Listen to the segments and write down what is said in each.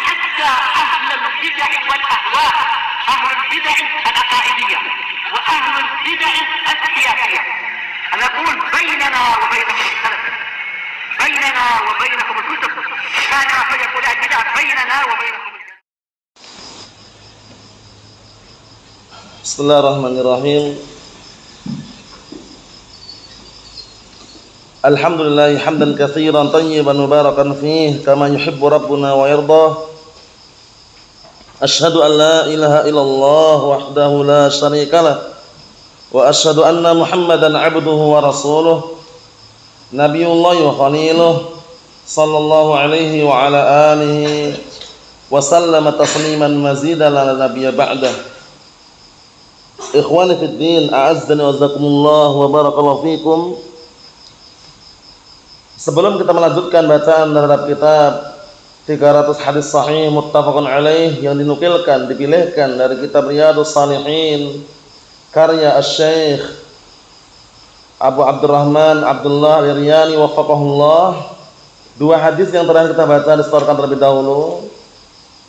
حتى أهل البدع والأهواء، أهل البدع العقائدية وأهل البدع السياسية. أنا أقول بيننا وبينكم السلف، بيننا وبينكم الكتب، كان فيقول البدع بيننا وبينكم. Bismillahirrahmanirrahim. Alhamdulillah hamdan katsiran tayyiban mubarakan fihi kama yuhibbu rabbuna wa yardah. Asyhadu an la ilaha illallah wahdahu la syarikalah wa asyhadu anna Muhammadan abduhu wa rasuluh nabiyullah wa khaliluh sallallahu alaihi wa ala alihi wa sallama tasliman mazidan la nabiyya ba'dah. Ikhwani fid din, a'azzani wa jazakumullah wa barakallahu fikum. Sebelum kita melanjutkan bacaan terhadap kitab 300 hadis sahih muttafaqun alaih yang dinukilkan, dipilihkan dari kitab Riyadhus Shalihin karya Asy-Syaikh Abu Abdurrahman Abdullah Al-Riyani waffaqahullah. Dua hadis yang telah kita baca disetorkan terlebih dahulu.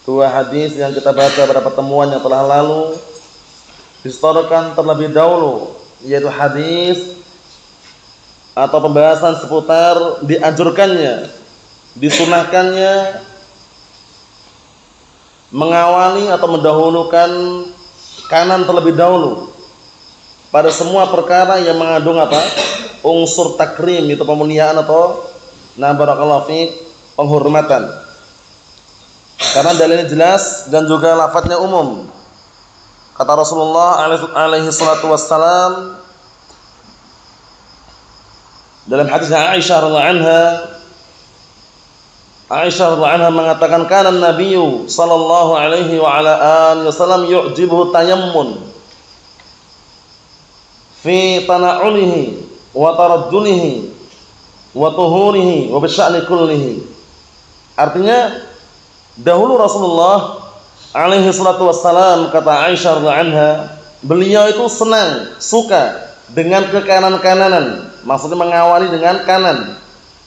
Dua hadis yang kita baca pada pertemuan yang telah lalu disetorkan terlebih dahulu, yaitu hadis atau pembahasan seputar dianjurkannya, disunahkannya mengawali atau mendahulukan kanan terlebih dahulu pada semua perkara yang mengandung apa? Unsur takrim, itu pemuliaan atau barakallahu fiik, penghormatan. Karena dalilnya jelas dan juga lafadznya umum. Kata Rasulullah alaihi salatu wassalam dalam hadisnya Aisyah radhiyallahu anha mengatakan kana an-nabiyyu sallallahu alaihi wa ala alihi wasallam yu'jibuhu tayammun fi tana'ulihi wa tarajjulihi wa tuhurihi wa bisya'ni kullihi. Artinya dahulu Rasulullah alaihi salatu wassalam, kata Aisyah radhiyallahu anha, beliau itu senang, suka dengan kekanan-kananan, maksudnya mengawali dengan kanan,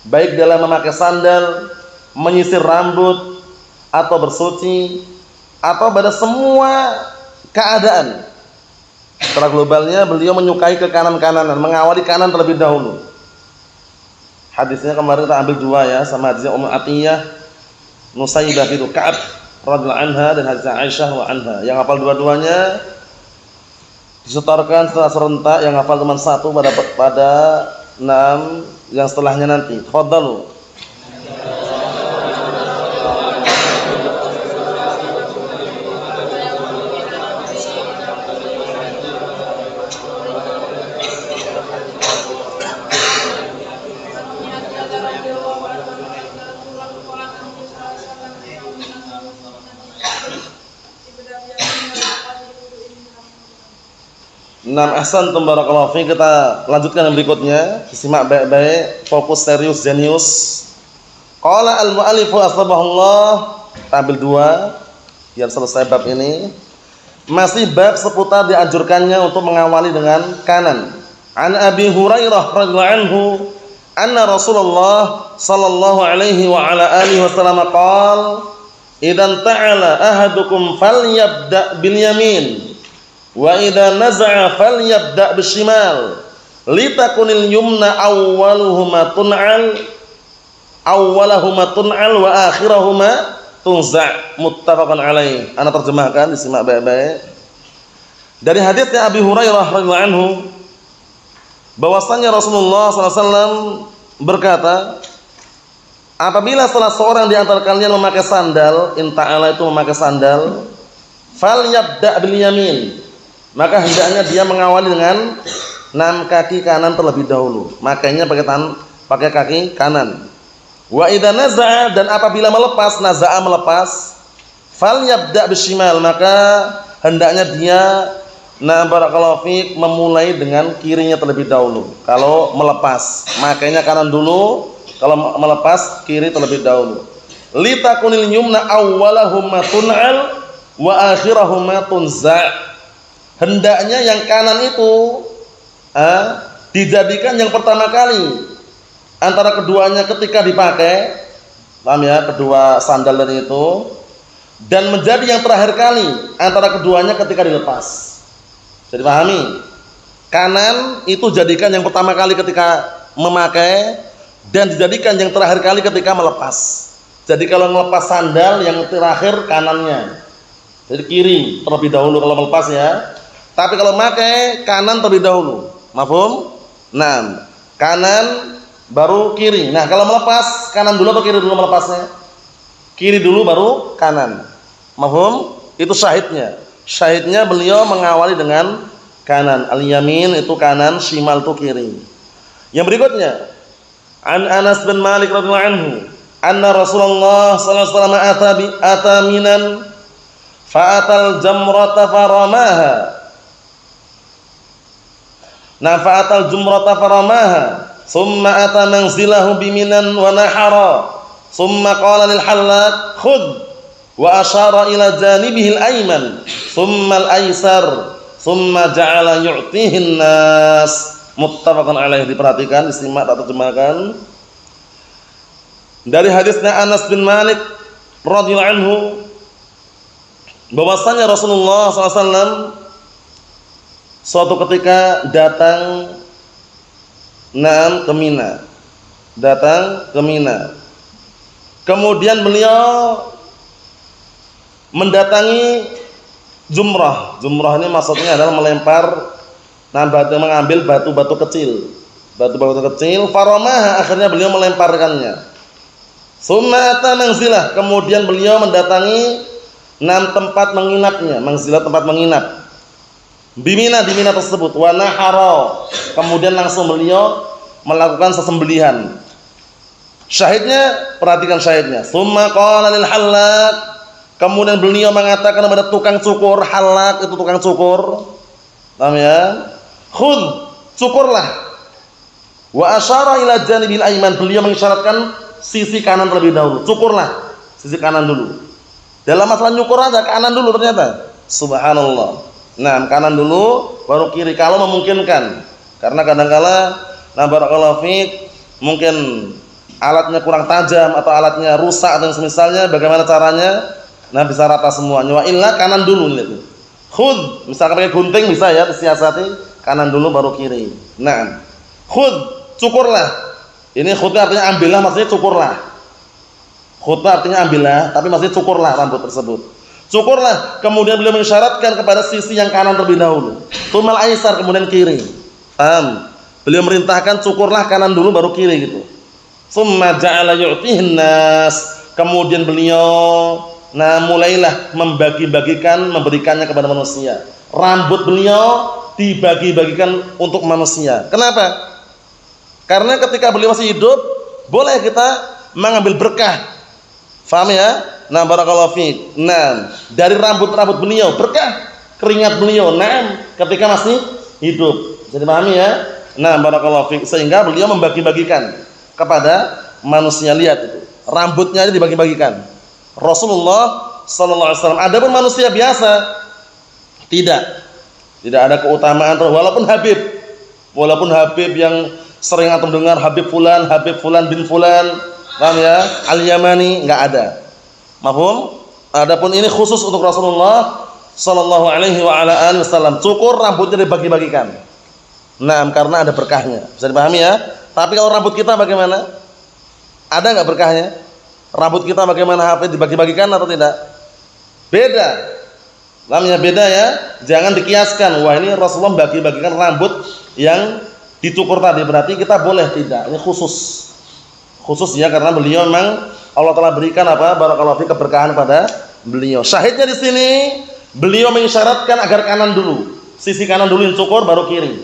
baik dalam memakai sandal, menyisir rambut, atau bersuci, atau pada semua keadaan. Secara globalnya beliau menyukai kekanan-kananan, mengawali kanan terlebih dahulu. Hadisnya kemarin kita ambil dua ya, sama hadisnya Ummu Atiyah Nusaybah bintu Ka'ab radhiyallahu anha dan hadis Aisyah wa anha. Yang hafal dua-duanya disetorkan secara serentak, yang hafal cuma satu pada 6 yang setelahnya nanti. Tafadhalu. 6 ahsantum barakallahu fi. Kita lanjutkan yang berikutnya. Disimak baik-baik, fokus, serius, jenius. Qala al-mu'allifu asbahullah. Tampil 2 biar selesai bab ini. Masih bab seputar dianjurkannya untuk mengawali dengan kanan. An Abi Hurairah radhiyallahu anhu anna Rasulullah sallallahu alaihi wa ala alihi wasallam qala idan ta'ala ahadukum falyabda bil yamin wa idza naza'a falyabda bishimal litakunil yumna awwaluhuma tun'al wa akhirahuma tunza'. Muttafaqun alaih. Ana terjemahkan, disimak baik-baik. Dari hadisnya Abi Hurairah radhiyallahu anhu bahwasanya Rasulullah SAW berkata, apabila salah seorang di antara kalian memakai sandal, inta'ala itu memakai sandal, falyabda bil yamin, maka hendaknya dia mengawali dengan 6 kaki kanan terlebih dahulu. Makanya pakai kaki kanan. Wa idza naza'a, dan apabila melepas, naza'a melepas, falyabda bishimal, maka hendaknya dia barakallahu fiik memulai dengan kirinya terlebih dahulu. Kalau melepas, makanya kanan dulu, kalau melepas kiri terlebih dahulu. Litakunil yumna awwalahuma tun'al wa akhirahuma tunza'. Hendaknya yang kanan itu dijadikan yang pertama kali antara keduanya ketika dipakai. Paham ya? Kedua sandal tadi itu dan menjadi yang terakhir kali antara keduanya ketika dilepas. Jadi pahami, kanan itu jadikan yang pertama kali ketika memakai dan dijadikan yang terakhir kali ketika melepas. Jadi kalau melepas sandal yang terakhir kanannya, jadi kiri terlebih dahulu kalau melepas ya. Tapi kalau memakai kanan terlebih dahulu. Mafhum? Nah, kanan baru kiri. Nah, kalau melepas kanan dulu atau kiri dulu melepasnya? Kiri dulu baru kanan. Mafhum? Itu syahidnya. Syahidnya beliau mengawali dengan kanan. Al-yamin itu kanan, shimal itu kiri. Yang berikutnya, an Anas bin Malik radhiyallahu anhu, anna Rasulullah sallallahu alaihi wasallam ata minan fa'atal jamrata faramaha. Nafa'atal jumrata faramaha, thumma ata manzilahu biminan wa nahara, thumma qala lil hallaq khudh wa asyara ila janibihi al-ayman, thumma al-aysar, thumma ja'ala yu'tihi an-nas. Muttafaqun alaih. Diperhatikan, disimak atau terjemahkan. Dari hadisnya Anas bin Malik radhiyallahu anhu bahwasanya Rasulullah SAW suatu ketika datang ke Mina. Datang ke Mina. Kemudian beliau mendatangi jumrah. Jumrah ini maksudnya adalah melempar, mengambil batu-batu kecil. Batu-batu kecil, faramaha, akhirnya beliau melemparkannya. Summa ata manzilah, kemudian beliau mendatangi tempat menginapnya, manzilah tempat menginap. Bimina, di Mina tersebut, wa nahara, kemudian langsung beliau melakukan sesembelihan. Syahidnya, perhatikan syahidnya. Summa qala lil hallaq, kemudian beliau mengatakan kepada tukang cukur, hallaq itu tukang cukur. Paham ya? Khudh, cukurlah. Wa asyara ila janibil ayman, beliau mengisyaratkan sisi kanan terlebih dahulu. Cukurlah sisi kanan dulu. Dalam masalah nyukur aja kanan dulu ternyata. Subhanallah. Nah, kanan dulu baru kiri kalau memungkinkan. Karena kadang-kala barakallahu fiik, mungkin alatnya kurang tajam atau alatnya rusak atau semisalnya, bagaimana caranya? Nah, bisa rata semuanya. Wa illa kanan dulu lihat. Khudh, misalkan pakai gunting bisa ya disiasati, kanan dulu baru kiri. Nah, khudh, cukurlah. Ini khudh artinya ambillah, maksudnya cukurlah. Khudh artinya ambillah, tapi maksudnya cukurlah rambut tersebut. Cukurlah, kemudian beliau mengisyaratkan kepada sisi yang kanan terlebih dahulu. Tumal aisar, kemudian kiri. Paham? Beliau merintahkan cukurlah kanan dulu baru kiri gitu. Tsumma ja'ala yu'tihin nas. Kemudian beliau mulailah membagi-bagikan, memberikannya kepada manusia. Rambut beliau dibagi-bagikan untuk manusia. Kenapa? Karena ketika beliau masih hidup, boleh kita mengambil berkah. Faham ya? Nah, barakallahu fiik. Nah, dari rambut-rambut beliau, berkah keringat beliau, ketika masih hidup. Jadi pahami ya? Nah, barakallahu fiik. Sehingga beliau membagi-bagikan kepada manusia. Lihat itu. Rambutnya aja dibagi-bagikan. Rasulullah sallallahu alaihi wasallam. Adapun manusia biasa tidak ada keutamaan walaupun Habib yang sering antum dengar Habib fulan bin fulan, paham ya? Al-Yamani, enggak ada. Mafhum? Adapun ini khusus untuk Rasulullah sallallahu alaihi wa ala alihi wasallam. Cukur rambutnya dibagi-bagikan. Nah, karena ada berkahnya. Bisa dipahami ya? Tapi kalau rambut kita bagaimana? Ada enggak berkahnya? Rambut kita bagaimana, Hafid, dibagi-bagikan atau tidak? Beda. Namanya beda ya. Jangan dikiaskan. Wah, ini Rasulullah bagi-bagikan rambut yang dicukur tadi, berarti kita boleh tidak. Ini khusus ya, karena beliau memang Allah telah berikan barakallahu fi keberkahan pada beliau. Syahidnya di sini beliau mengisyaratkan agar kanan dulu. Sisi kanan dulu yang cukur baru kiri.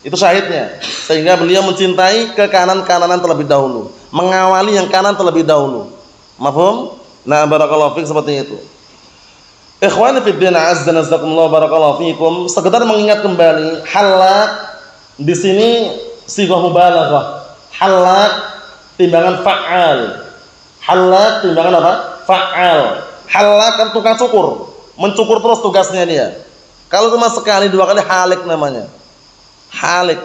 Itu syahidnya. Sehingga beliau mencintai ke kanan-kananan terlebih dahulu, mengawali yang kanan terlebih dahulu. Mafhum? Nah, barakallahu fiik seperti itu. Ikhwani fi din, azza nazakumullah, barakallahu fiikum. Sekedar mengingat kembali, halak di sini sighah mubalaghah. Halak timbangan fa'al. Halak timbangan apa? Fa'al. Halak kan tukang cukur, mencukur terus tugasnya dia. Kalau cuma sekali dua kali halik namanya. Halik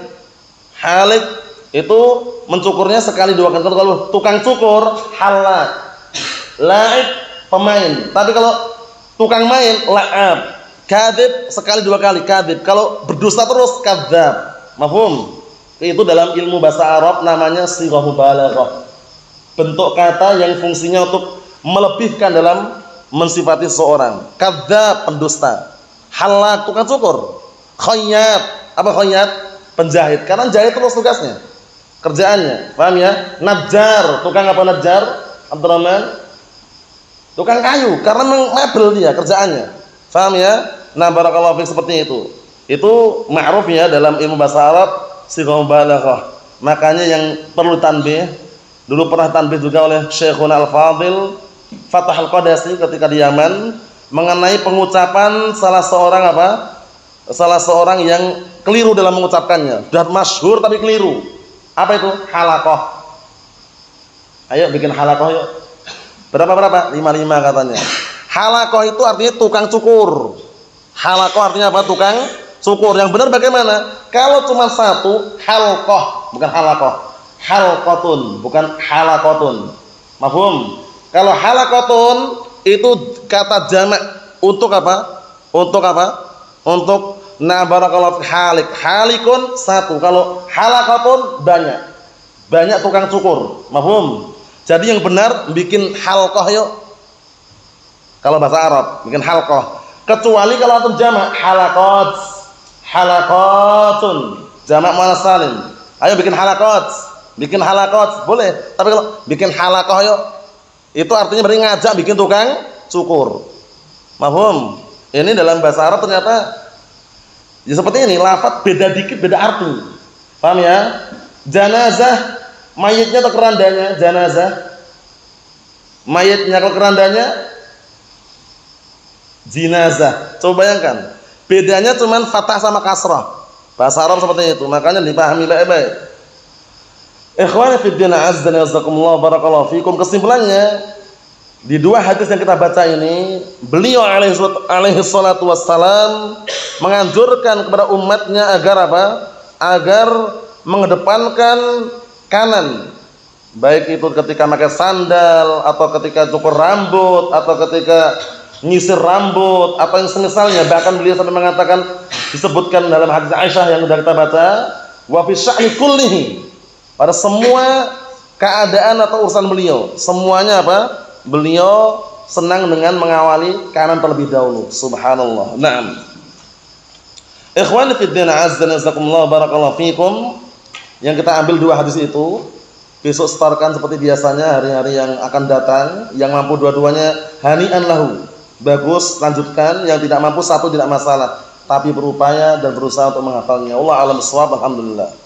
itu mencukurnya sekali dua kali. Kalau tukang cukur halak. La'ib pemain. Tapi kalau tukang main, la'ab. Kadzib sekali dua kali kadzib. Kalau berdusta terus kadzab. Mafhum? Itu dalam ilmu bahasa Arab namanya sighah mubalaghah. Bentuk kata yang fungsinya untuk melebihkan dalam mensifati seseorang. Kadzab, pendusta. Halak, tukang cukur. Khayyat, apa khayyat? Penjahit. Karena jahit terus tugasnya, kerjaannya. Paham ya? Najjar, tukang apa najjar? Abdurrahman? Tukang kayu, karena mebel dia kerjaannya. Paham ya? Nah, barakallahu fiik seperti itu. Itu ma'ruf ya dalam ilmu bahasa Arab, sighah mubalaghah. Makanya yang perlu tanbih, dulu pernah tanbih juga oleh Syekhuna Al-Fadil Fathah Al-Qadasi ketika di Yaman mengenai pengucapan salah seorang yang keliru dalam mengucapkannya. Sudah masyhur tapi keliru. Apa itu? Halaqah. Ayo bikin halaqah yuk. Berapa? 5 katanya. Halaqah itu artinya tukang cukur. Halaqah artinya apa? Tukang cukur. Yang benar bagaimana? Kalau cuma satu, halqah, bukan halaqah. Halqatun, bukan halaqatun. Mafhum? Kalau halaqatun itu kata jamak untuk apa? Untuk barakallahu halik. Halikun satu. Kalau halaqatun banyak tukang cukur. Mafhum? Jadi yang benar bikin halqah yuk. Kalau bahasa Arab bikin halqah. Kecuali kalau antum jamak halaqat. Halaqatun. Jamak muannas salim. Ayo bikin halaqat. Bikin halaqat boleh. Tapi kalau bikin halaqah yuk, itu artinya berarti ngajak bikin tukang cukur. Mafhum? Ini dalam bahasa Arab ternyata ya seperti ini, lafaz beda dikit beda arti. Paham ya? Janazah, mayitnya atau kerandanya? Janazah. Mayitnya atau kerandanya? Jinazah. Coba bayangkan. Bedanya cuma fathah sama kasrah. Bahasa Arab seperti itu. Makanya dipahami baik-baik. Ikhwani fid din, azza wa jazakumullah, barakallahu fikum. Kesimpulannya, di dua hadis yang kita baca ini, beliau alaihi salatu wassalam menganjurkan kepada umatnya agar apa? Agar mengedepankan kanan. Baik itu ketika pakai sandal, atau ketika cukur rambut, atau ketika nyisir rambut, atau yang semisalnya. Bahkan beliau sampai mengatakan, disebutkan dalam hadis Aisyah yang sudah kita baca, wa fi sya'ni kullihi. Pada semua keadaan atau urusan beliau, semuanya apa? Beliau senang dengan mengawali kanan terlebih dahulu. Subhanallah. Naam. Ikhwani fid din, azza wa jazakumullah, barakallahu fikum. Yang kita ambil dua hadis itu, besok setorkan seperti biasanya hari-hari yang akan datang. Yang mampu dua-duanya hani'an lahu. Bagus, lanjutkan. Yang tidak mampu satu tidak masalah, tapi berupaya dan berusaha untuk menghafalnya. Allah a'lam bissawab. Alhamdulillah.